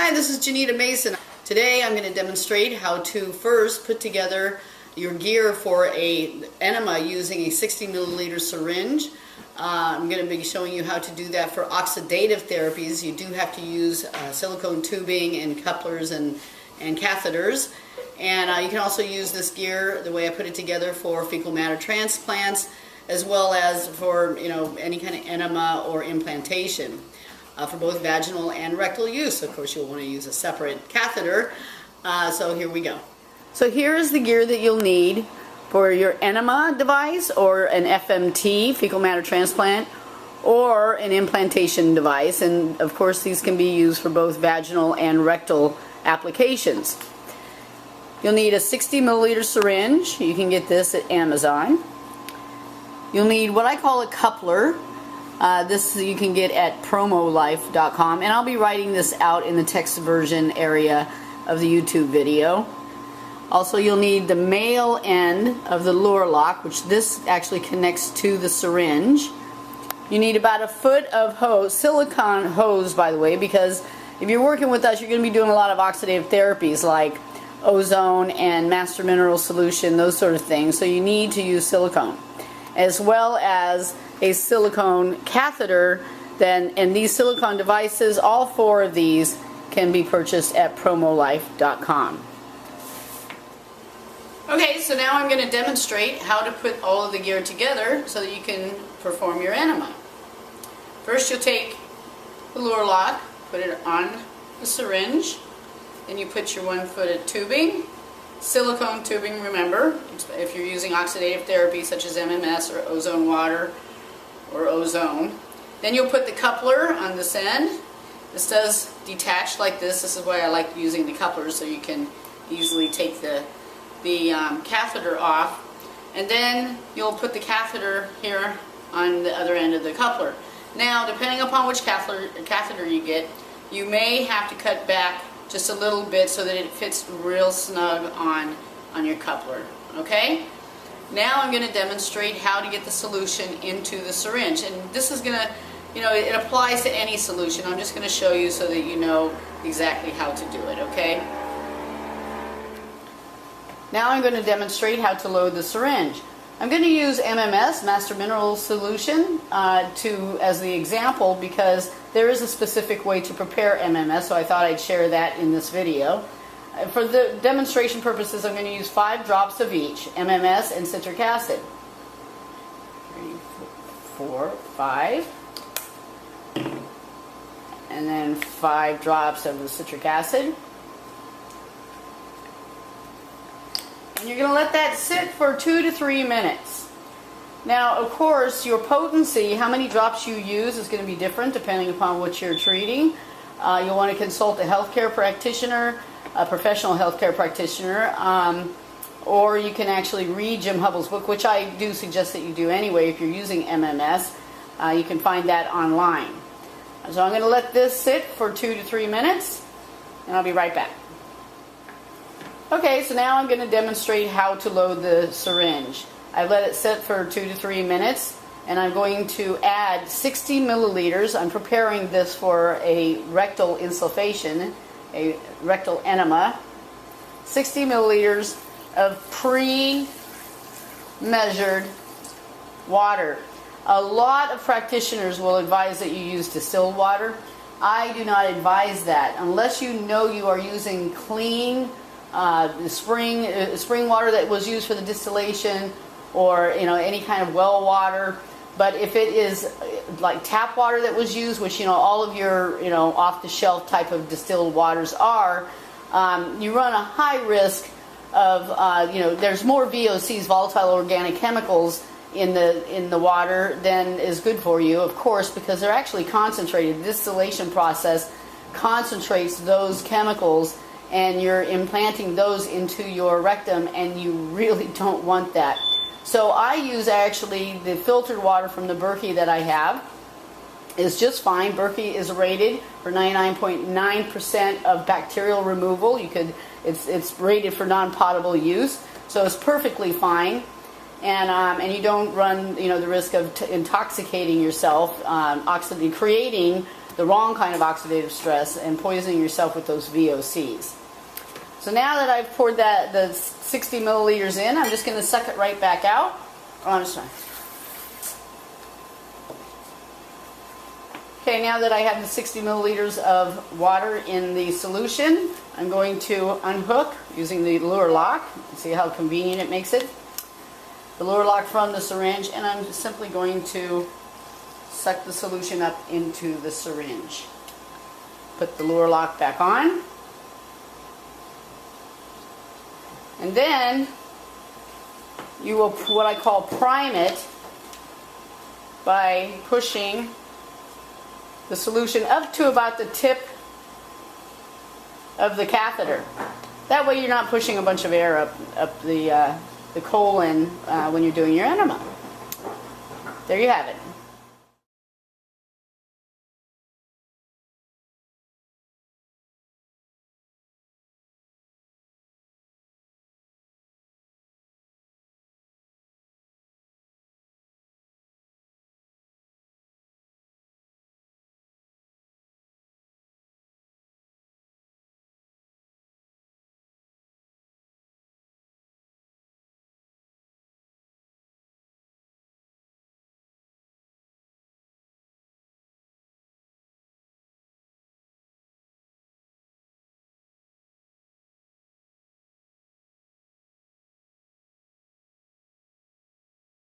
Hi, this is Genita Mason. Today I'm going to demonstrate how to first put together your gear for an enema using a 60 milliliter syringe. I'm going to be showing you how to do that for oxidative therapies. You do have to use silicone tubing and couplers and catheters. And you can also use this gear, the way I put it together, for fecal matter transplants, as well as for any kind of enema or implantation. For both vaginal and rectal use. Of course, you'll want to use a separate catheter. So here we go. So here is the gear that you'll need for your enema device, or an FMT, fecal matter transplant, or an implantation device. And of course, these can be used for both vaginal and rectal applications. You'll need a 60 milliliter syringe. You can get this at Amazon. You'll need what I call a coupler. This you can get at promolife.com, and I'll be writing this out in the text version area of the YouTube video. Also, you'll need the male end of the lure lock, which this actually connects to the syringe. You need about a foot of hose, silicone hose, by the way, because if you're working with us, you're going to be doing a lot of oxidative therapies like ozone and master mineral solution, those sort of things. So you need to use silicone, as well as a silicone catheter. And these silicone devices, all four of these, can be purchased at promolife.com. Okay, so now I'm going to demonstrate how to put all of the gear together so that you can perform your enema. First, you'll take the lure lock, put it on the syringe, then you put your 1 foot of tubing, silicone tubing, remember, if you're using oxidative therapy such as MMS or ozone water or ozone. Then you'll put the coupler on this end. This does detach like this. This is why I like using the coupler, so you can easily take the catheter off. And then you'll put the catheter here on the other end of the coupler. Now, depending upon which catheter you get, you may have to cut back just a little bit so that it fits real snug on your coupler. Okay? Now I'm going to demonstrate how to get the solution into the syringe. And this is going to, it applies to any solution. I'm just going to show you so that you know exactly how to do it, okay? Now I'm going to demonstrate how to load the syringe. I'm going to use MMS, Master Mineral Solution, as the example, because there is a specific way to prepare MMS, so I thought I'd share that in this video. For the demonstration purposes, I'm going to use 5 drops of each, MMS and citric acid. 3, 4, 5. And then 5 drops of the citric acid. And you're going to let that sit for 2 to 3 minutes. Now, of course, your potency, how many drops you use, is going to be different depending upon what you're treating. You'll want to consult a healthcare practitioner, a professional healthcare practitioner, or you can actually read Jim Hubbell's book, which I do suggest that you do anyway if you're using MMS. You can find that online. So I'm going to let this sit for 2 to 3 minutes, and I'll be right back. Okay, so now I'm going to demonstrate how to load the syringe. I let it sit for 2 to 3 minutes, and I'm going to add 60 milliliters. I'm preparing this for a rectal insufflation, a rectal enema. 60 milliliters of pre-measured water. A lot of practitioners will advise that you use distilled water. I do not advise that unless you know you are using clean spring water that was used for the distillation, or any kind of well water. But if it is like tap water that was used, which all of your off-the-shelf type of distilled waters are, you run a high risk of there's more VOCs, volatile organic chemicals, in the water than is good for you, of course, because they're actually concentrated. The distillation process concentrates those chemicals, and you're implanting those into your rectum, and you really don't want that. So I use actually the filtered water from the Berkey that I have. Is just fine. Berkey is rated for 99.9% of bacterial removal. It's rated for non-potable use, so it's perfectly fine. And you don't run the risk of intoxicating yourself, creating the wrong kind of oxidative stress and poisoning yourself with those VOCs. So now that I've poured the 60 milliliters in, I'm just going to suck it right back out. Oh, I'm sorry. Okay, now that I have the 60 milliliters of water in the solution, I'm going to unhook using the lure lock. See how convenient it makes it? The lure lock from the syringe, and I'm simply going to suck the solution up into the syringe. Put the lure lock back on. And then you will, what I call, prime it by pushing the solution up to about the tip of the catheter. That way you're not pushing a bunch of air up the colon when you're doing your enema. There you have it.